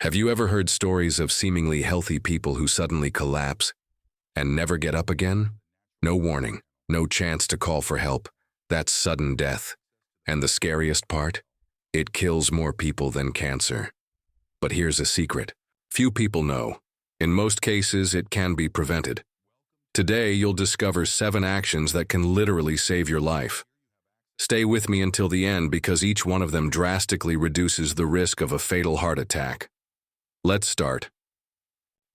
Have you ever heard stories of seemingly healthy people who suddenly collapse and never get up again? No warning, no chance to call for help. That's sudden death. And the scariest part? It kills more people than cancer. But here's a secret. Few people know. In most cases, it can be prevented. Today, you'll discover 7 actions that can literally save your life. Stay with me until the end because each one of them drastically reduces the risk of a fatal heart attack. Let's start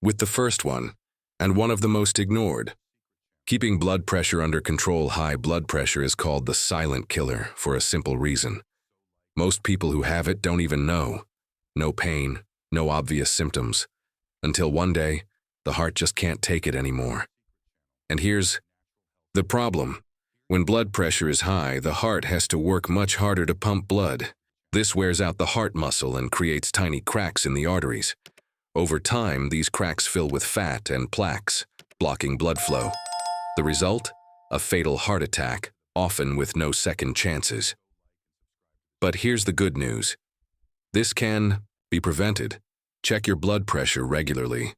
with the first one, and one of the most ignored. Keeping blood pressure under control. High blood pressure is called the silent killer for a simple reason. Most people who have it don't even know. No pain, no obvious symptoms, until one day, the heart just can't take it anymore. And here's the problem. When blood pressure is high, the heart has to work much harder to pump blood. This wears out the heart muscle and creates tiny cracks in the arteries. Over time, these cracks fill with fat and plaques, blocking blood flow. The result? A fatal heart attack, often with no second chances. But here's the good news. This can be prevented. Check your blood pressure regularly.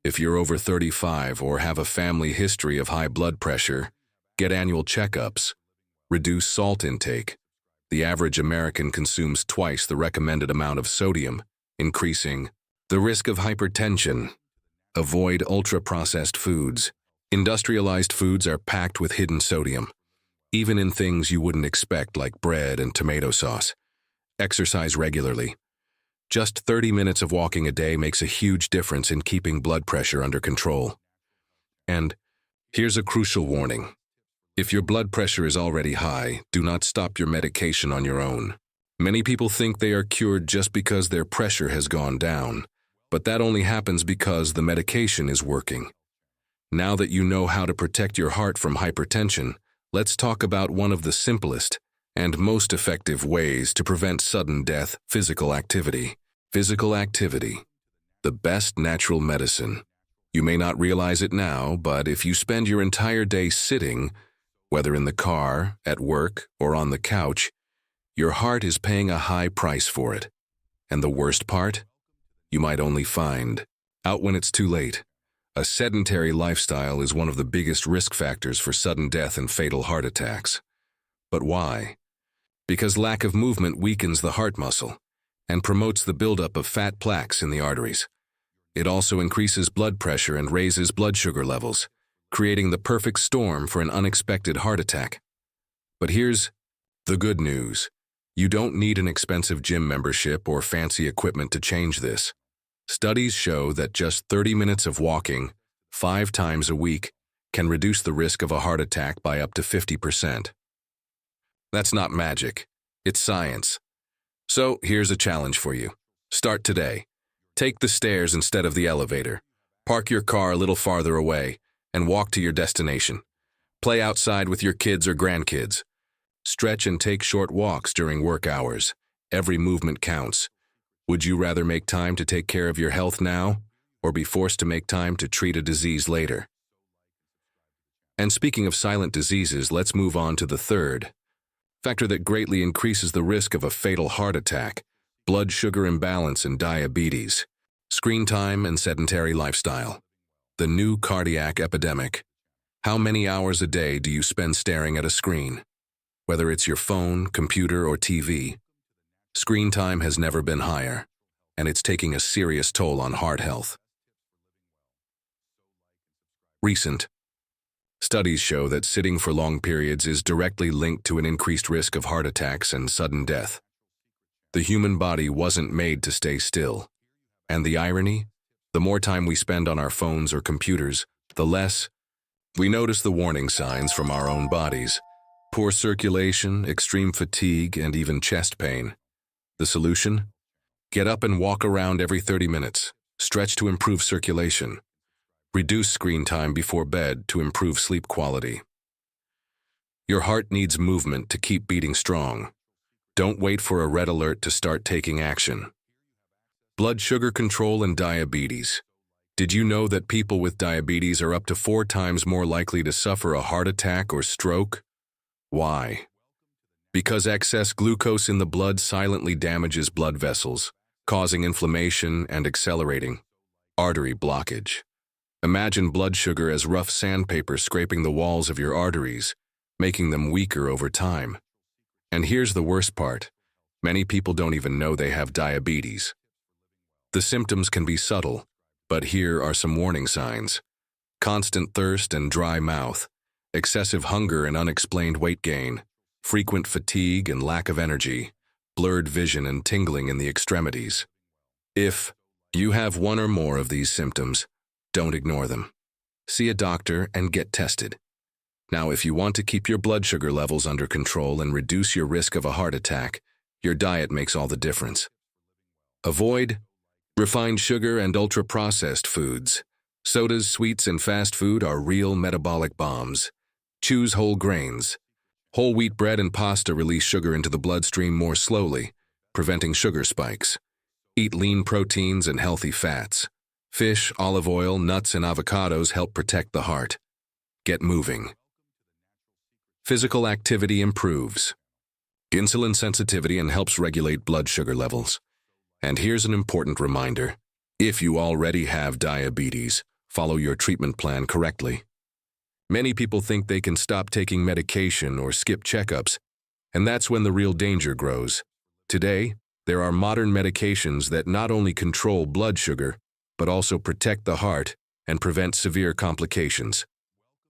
If you're over 35 or have a family history of high blood pressure, get annual checkups. Reduce salt intake. The average American consumes twice the recommended amount of sodium, increasing the risk of hypertension. Avoid ultra-processed foods. Industrialized foods are packed with hidden sodium, even in things you wouldn't expect like bread and tomato sauce. Exercise regularly. Just 30 minutes of walking a day makes a huge difference in keeping blood pressure under control. And here's a crucial warning. If your blood pressure is already high, do not stop your medication on your own. Many people think they are cured just because their pressure has gone down, but that only happens because the medication is working. Now that you know how to protect your heart from hypertension, let's talk about one of the simplest and most effective ways to prevent sudden death: physical activity. Physical activity, the best natural medicine. You may not realize it now, but if you spend your entire day sitting, whether in the car, at work, or on the couch, your heart is paying a high price for it. And the worst part? You might only find out when it's too late. A sedentary lifestyle is one of the biggest risk factors for sudden death and fatal heart attacks. But why? Because lack of movement weakens the heart muscle and promotes the buildup of fat plaques in the arteries. It also increases blood pressure and raises blood sugar levels, creating the perfect storm for an unexpected heart attack. But here's the good news. You don't need an expensive gym membership or fancy equipment to change this. Studies show that just 30 minutes of walking 5 times a week can reduce the risk of a heart attack by up to 50%. That's not magic. It's science. So here's a challenge for you. Start today. Take the stairs instead of the elevator. Park your car a little farther away and walk to your destination. Play outside with your kids or grandkids. Stretch and take short walks during work hours. Every movement counts. Would you rather make time to take care of your health now or be forced to make time to treat a disease later? And speaking of silent diseases, let's move on to the third factor that greatly increases the risk of a fatal heart attack: blood sugar imbalance and diabetes. Screen time and sedentary lifestyle. The new cardiac epidemic. How many hours a day do you spend staring at a screen? Whether it's your phone, computer, or TV, screen time has never been higher, and it's taking a serious toll on heart health. Recent studies show that sitting for long periods is directly linked to an increased risk of heart attacks and sudden death. The human body wasn't made to stay still. And the irony? The more time we spend on our phones or computers, the less we notice the warning signs from our own bodies: poor circulation, extreme fatigue, and even chest pain. The solution? Get up and walk around every 30 minutes. Stretch to improve circulation. Reduce screen time before bed to improve sleep quality. Your heart needs movement to keep beating strong. Don't wait for a red alert to start taking action. Blood sugar control and diabetes. Did you know that people with diabetes are up to 4 times more likely to suffer a heart attack or stroke? Why? Because excess glucose in the blood silently damages blood vessels, causing inflammation and accelerating artery blockage. Imagine blood sugar as rough sandpaper scraping the walls of your arteries, making them weaker over time. And here's the worst part. Many people don't even know they have diabetes. The symptoms can be subtle, but here are some warning signs. Constant thirst and dry mouth, excessive hunger and unexplained weight gain, frequent fatigue and lack of energy, blurred vision and tingling in the extremities. If you have one or more of these symptoms, don't ignore them. See a doctor and get tested. Now, if you want to keep your blood sugar levels under control and reduce your risk of a heart attack, your diet makes all the difference. Avoid refined sugar and ultra-processed foods. Sodas, sweets, and fast food are real metabolic bombs. Choose whole grains. Whole wheat bread and pasta release sugar into the bloodstream more slowly, preventing sugar spikes. Eat lean proteins and healthy fats. Fish, olive oil, nuts, and avocados help protect the heart. Get moving. Physical activity improves insulin sensitivity and helps regulate blood sugar levels. And here's an important reminder. If you already have diabetes, follow your treatment plan correctly. Many people think they can stop taking medication or skip checkups, and that's when the real danger grows. Today, there are modern medications that not only control blood sugar, but also protect the heart and prevent severe complications.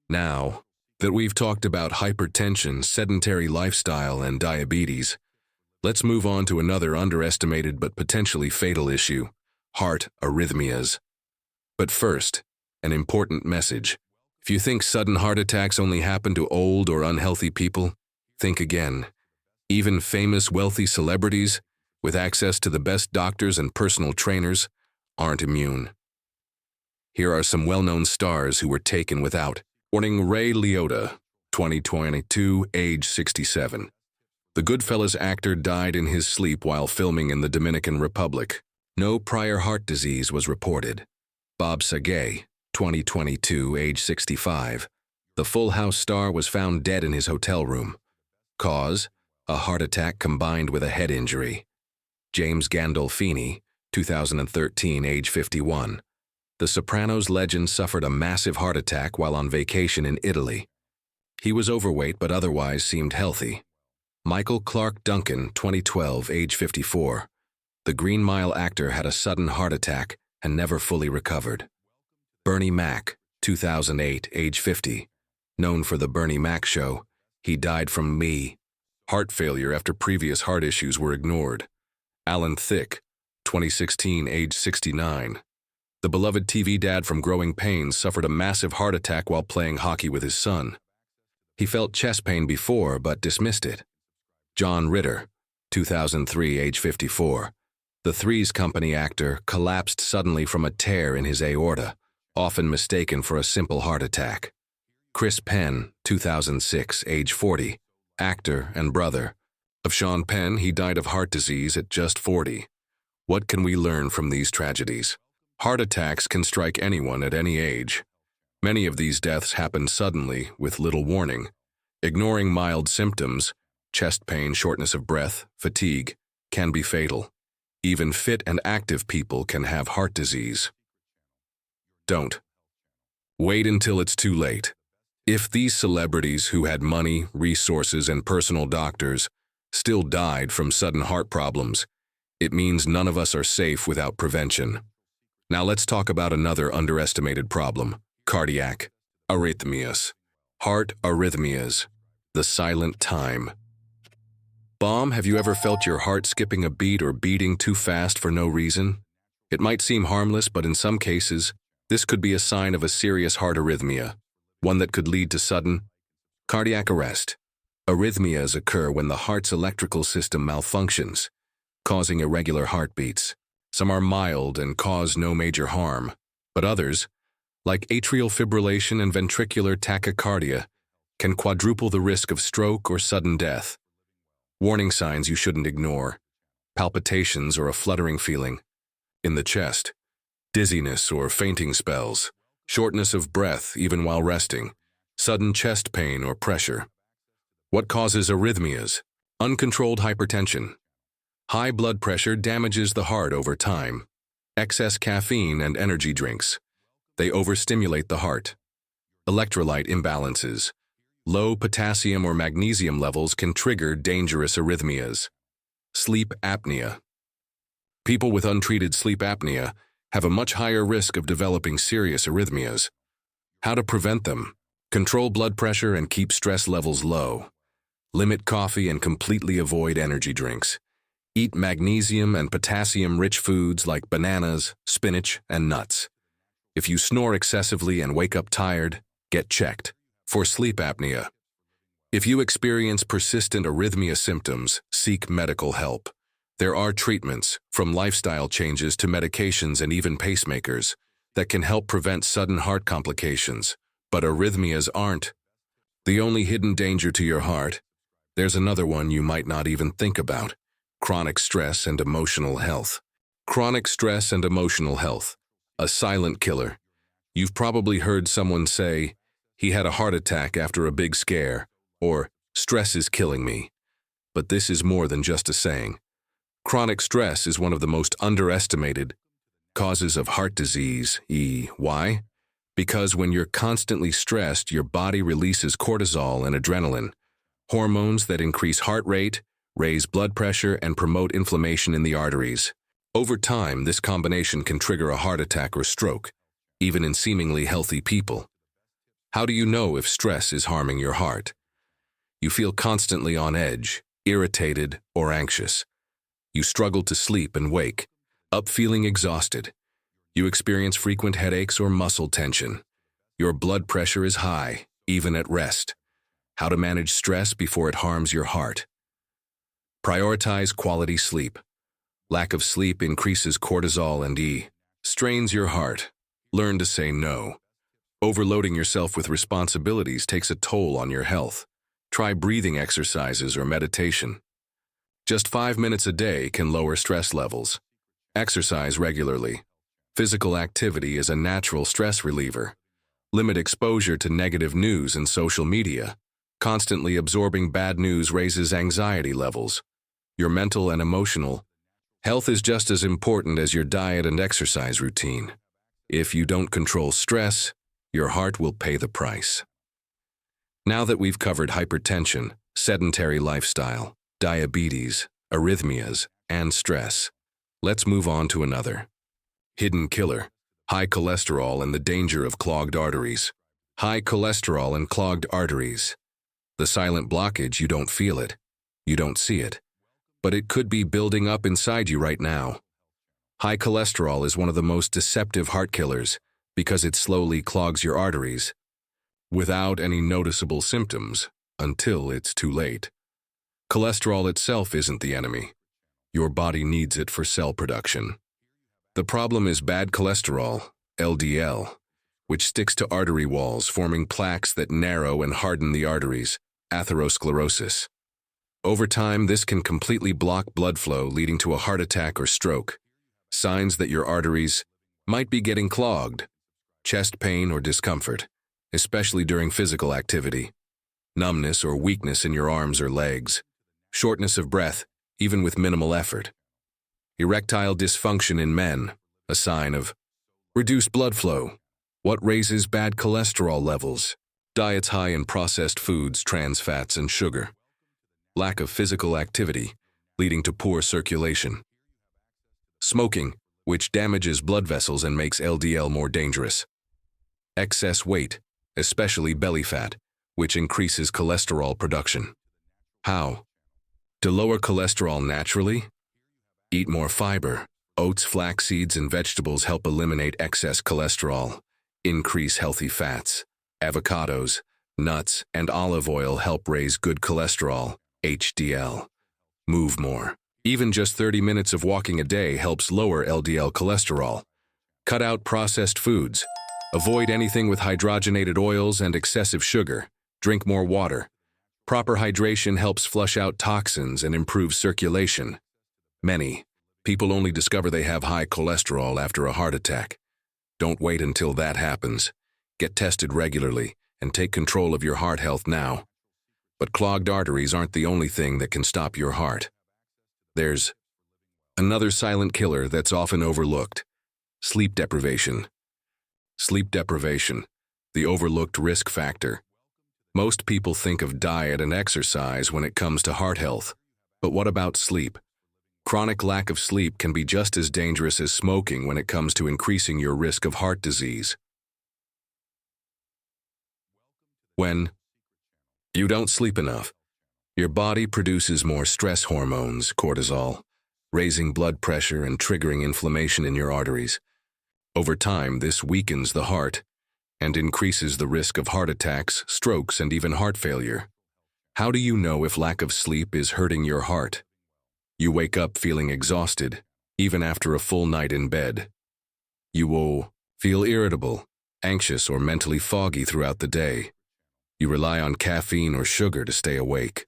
Now that we've talked about hypertension, sedentary lifestyle, and diabetes, let's move on to another underestimated but potentially fatal issue: heart arrhythmias. But first, an important message. If you think sudden heart attacks only happen to old or unhealthy people, think again. Even famous, wealthy celebrities, with access to the best doctors and personal trainers, aren't immune. Here are some well-known stars who were taken without warning. Ray Liotta, 2022, age 67. The Goodfellas actor died in his sleep while filming in the Dominican Republic. No prior heart disease was reported. Bob Saget, 2022, age 65. The Full House star was found dead in his hotel room. Cause: a heart attack combined with a head injury. James Gandolfini, 2013, age 51. The Sopranos legend suffered a massive heart attack while on vacation in Italy. He was overweight but otherwise seemed healthy. Michael Clark Duncan, 2012, age 54. The Green Mile actor had a sudden heart attack and never fully recovered. Bernie Mac, 2008, age 50. Known for The Bernie Mac Show, he died from heart failure after previous heart issues were ignored. Alan Thicke, 2016, age 69. The beloved TV dad from Growing Pains suffered a massive heart attack while playing hockey with his son. He felt chest pain before but dismissed it. John Ritter, 2003, age 54. The Three's Company actor collapsed suddenly from a tear in his aorta, often mistaken for a simple heart attack. Chris Penn, 2006, age 40. Actor and brother of Sean Penn, he died of heart disease at just 40. What can we learn from these tragedies? Heart attacks can strike anyone at any age. Many of these deaths happen suddenly, with little warning. Ignoring mild symptoms, chest pain, shortness of breath, fatigue, can be fatal. Even fit and active people can have heart disease. Don't wait until it's too late. If these celebrities who had money, resources, and personal doctors still died from sudden heart problems, it means none of us are safe without prevention. Now let's talk about another underestimated problem: cardiac arrhythmias. Heart arrhythmias, the silent time. Bomb, have you ever felt your heart skipping a beat or beating too fast for no reason? It might seem harmless, but in some cases, this could be a sign of a serious heart arrhythmia, one that could lead to sudden cardiac arrest. Arrhythmias occur when the heart's electrical system malfunctions, causing irregular heartbeats. Some are mild and cause no major harm, but others, like atrial fibrillation and ventricular tachycardia, can quadruple the risk of stroke or sudden death. Warning signs you shouldn't ignore: palpitations or a fluttering feeling in the chest, dizziness or fainting spells, shortness of breath even while resting, sudden chest pain or pressure. What causes arrhythmias? Uncontrolled hypertension. High blood pressure damages the heart over time. Excess caffeine and energy drinks. They overstimulate the heart. Electrolyte imbalances. Low potassium or magnesium levels can trigger dangerous arrhythmias. Sleep apnea. People with untreated sleep apnea have a much higher risk of developing serious arrhythmias. How to prevent them? Control blood pressure and keep stress levels low. Limit coffee and completely avoid energy drinks. Eat magnesium and potassium-rich foods like bananas, spinach, and nuts. If you snore excessively and wake up tired, get checked for sleep apnea. If you experience persistent arrhythmia symptoms, seek medical help. There are treatments, from lifestyle changes to medications and even pacemakers, that can help prevent sudden heart complications. But arrhythmias aren't the only hidden danger to your heart. There's another one you might not even think about: chronic stress and emotional health. Chronic stress and emotional health, a silent killer. You've probably heard someone say, "He had a heart attack after a big scare," or "stress is killing me." But this is more than just a saying. Chronic stress is one of the most underestimated causes of heart disease. Why? Because when you're constantly stressed, your body releases cortisol and adrenaline, hormones that increase heart rate, raise blood pressure, and promote inflammation in the arteries. Over time, this combination can trigger a heart attack or stroke, even in seemingly healthy people. How do you know if stress is harming your heart? You feel constantly on edge, irritated, or anxious. You struggle to sleep and wake up feeling exhausted. You experience frequent headaches or muscle tension. Your blood pressure is high, even at rest. How to manage stress before it harms your heart. Prioritize quality sleep. Lack of sleep increases cortisol and strains your heart. Learn to say no. Overloading yourself with responsibilities takes a toll on your health. Try breathing exercises or meditation. Just 5 minutes a day can lower stress levels. Exercise regularly. Physical activity is a natural stress reliever. Limit exposure to negative news and social media. Constantly absorbing bad news raises anxiety levels. Your mental and emotional health is just as important as your diet and exercise routine. If you don't control stress, your heart will pay the price. Now that we've covered hypertension, sedentary lifestyle, diabetes, arrhythmias, and stress, let's move on to another hidden killer: high cholesterol and the danger of clogged arteries. High cholesterol and clogged arteries. The silent blockage, you don't feel it, you don't see it, but it could be building up inside you right now. High cholesterol is one of the most deceptive heart killers because it slowly clogs your arteries without any noticeable symptoms until it's too late. Cholesterol itself isn't the enemy. Your body needs it for cell production. The problem is bad cholesterol, LDL, which sticks to artery walls, forming plaques that narrow and harden the arteries, atherosclerosis. Over time, this can completely block blood flow, leading to a heart attack or stroke. Signs that your arteries might be getting clogged: chest pain or discomfort, especially during physical activity; numbness or weakness in your arms or legs; shortness of breath, even with minimal effort; erectile dysfunction in men, a sign of reduced blood flow. What raises bad cholesterol levels? Diets high in processed foods, trans fats, and sugar. Lack of physical activity, leading to poor circulation. Smoking, which damages blood vessels and makes LDL more dangerous. Excess weight, especially belly fat, which increases cholesterol production. How to lower cholesterol naturally? Eat more fiber. Oats, flax seeds, and vegetables help eliminate excess cholesterol. Increase healthy fats. Avocados, nuts, and olive oil help raise good cholesterol, HDL. Move more. Even just 30 minutes of walking a day helps lower LDL cholesterol. Cut out processed foods. Avoid anything with hydrogenated oils and excessive sugar. Drink more water. Proper hydration helps flush out toxins and improves circulation. Many people only discover they have high cholesterol after a heart attack. Don't wait until that happens. Get tested regularly and take control of your heart health now. But clogged arteries aren't the only thing that can stop your heart. There's Another silent killer that's often overlooked. Sleep deprivation. Sleep deprivation, the overlooked risk factor. Most people think of diet and exercise when it comes to heart health. But what about sleep? Chronic lack of sleep can be just as dangerous as smoking when it comes to increasing your risk of heart disease. When you don't sleep enough, your body produces more stress hormones, cortisol, raising blood pressure and triggering inflammation in your arteries. Over time, this weakens the heart and increases the risk of heart attacks, strokes, and even heart failure. How do you know if lack of sleep is hurting your heart? You wake up feeling exhausted, even after a full night in bed. You will feel irritable, anxious, or mentally foggy throughout the day. You rely on caffeine or sugar to stay awake.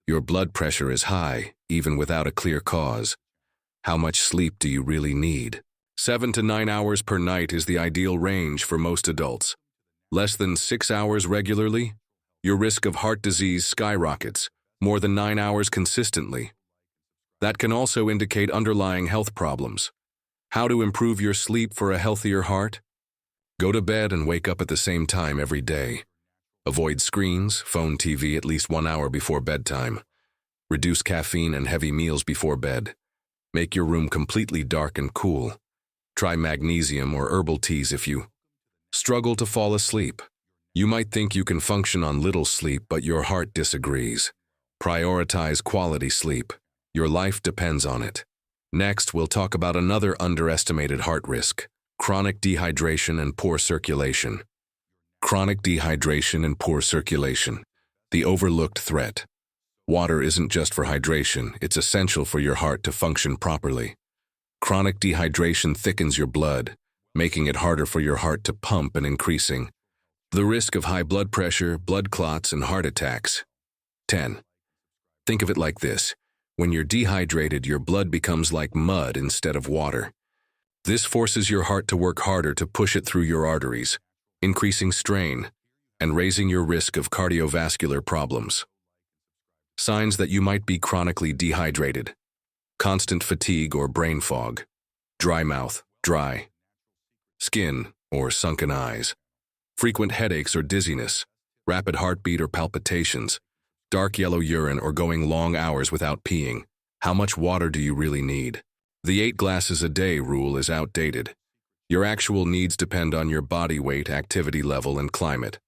Your blood pressure is high, even without a clear cause. How much sleep do you really need? 7 to 9 hours per night is the ideal range for most adults. Less than 6 hours regularly? Your risk of heart disease skyrockets. More than 9 hours consistently. That can also indicate underlying health problems. How to improve your sleep for a healthier heart? Go to bed and wake up at the same time every day. Avoid screens, phone, TV at least 1 hour before bedtime. Reduce caffeine and heavy meals before bed. Make your room completely dark and cool. Try magnesium or herbal teas if you struggle to fall asleep. You might think you can function on little sleep, but your heart disagrees. Prioritize quality sleep. Your life depends on it. Next, we'll talk about another underestimated heart risk: chronic dehydration and poor circulation. Chronic dehydration and poor circulation, the overlooked threat. Water isn't just for hydration, it's essential for your heart to function properly. Chronic dehydration thickens your blood, making it harder for your heart to pump and increasing the risk of high blood pressure, blood clots, and heart attacks. 10. Think of it like this. When you're dehydrated, your blood becomes like mud instead of water. This forces your heart to work harder to push it through your arteries, increasing strain and raising your risk of cardiovascular problems. Signs that you might be chronically dehydrated: constant fatigue or brain fog, dry mouth, dry skin or sunken eyes, frequent headaches or dizziness, rapid heartbeat or palpitations, dark yellow urine, or going long hours without peeing. How much water do you really need? The 8 glasses a day rule is outdated. Your actual needs depend on your body weight, activity level, and climate.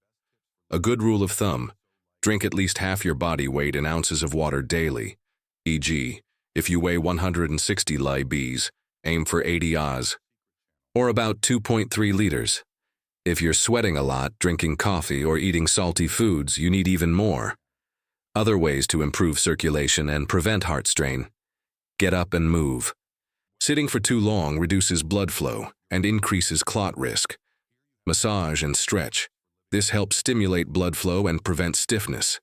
A good rule of thumb: drink at least half your body weight in ounces of water daily. E.g., if you weigh 160 libs, aim for 80 oz, or about 2.3 liters. If you're sweating a lot, drinking coffee, or eating salty foods, you need even more. Other ways to improve circulation and prevent heart strain: get up and move. Sitting for too long reduces blood flow and increases clot risk. Massage and stretch. This helps stimulate blood flow and prevent stiffness.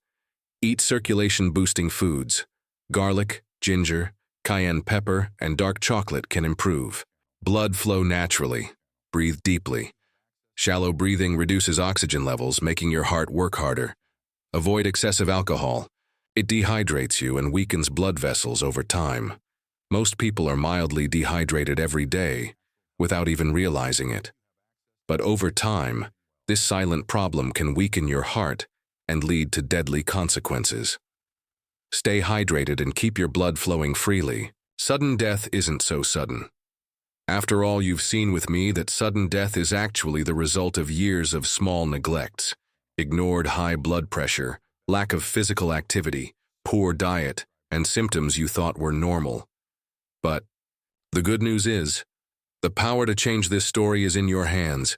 Eat circulation-boosting foods. Garlic, ginger, cayenne pepper, and dark chocolate can improve blood flow naturally. Breathe deeply. Shallow breathing reduces oxygen levels, making your heart work harder. Avoid excessive alcohol. It dehydrates you and weakens blood vessels over time. Most people are mildly dehydrated every day without even realizing it. But over time, this silent problem can weaken your heart and lead to deadly consequences. Stay hydrated and keep your blood flowing freely. Sudden death isn't so sudden. After all, you've seen with me that sudden death is actually the result of years of small neglects: ignored high blood pressure, lack of physical activity, poor diet, and symptoms you thought were normal. But the good news is, the power to change this story is in your hands.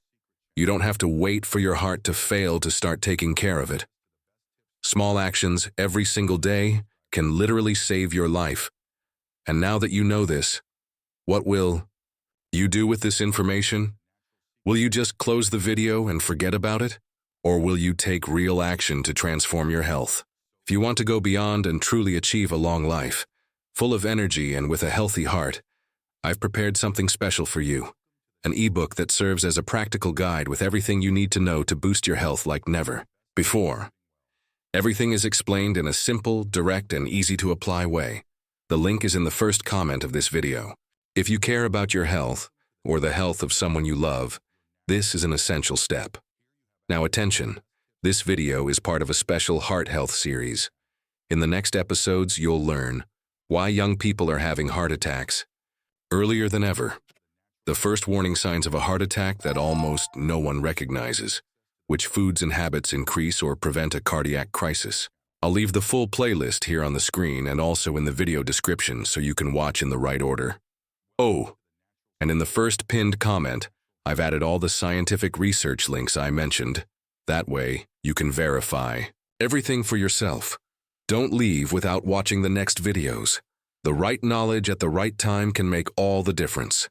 You don't have to wait for your heart to fail to start taking care of it. Small actions every single day can literally save your life. And now that you know this, what will you do with this information? Will you just close the video and forget about it? Or will you take real action to transform your health? If you want to go beyond and truly achieve a long life, full of energy and with a healthy heart, I've prepared something special for you. An ebook that serves as a practical guide with everything you need to know to boost your health like never before. Everything is explained in a simple, direct, and easy-to-apply way. The link is in the first comment of this video. If you care about your health, or the health of someone you love, this is an essential step. Now attention, this video is part of a special heart health series. In the next episodes, you'll learn why young people are having heart attacks earlier than ever. The first warning signs of a heart attack that almost no one recognizes, which foods and habits increase or prevent a cardiac crisis. I'll leave the full playlist here on the screen and also in the video description so you can watch in the right order. Oh, and in the first pinned comment, I've added all the scientific research links I mentioned. That way, you can verify everything for yourself. Don't leave without watching the next videos. The right knowledge at the right time can make all the difference.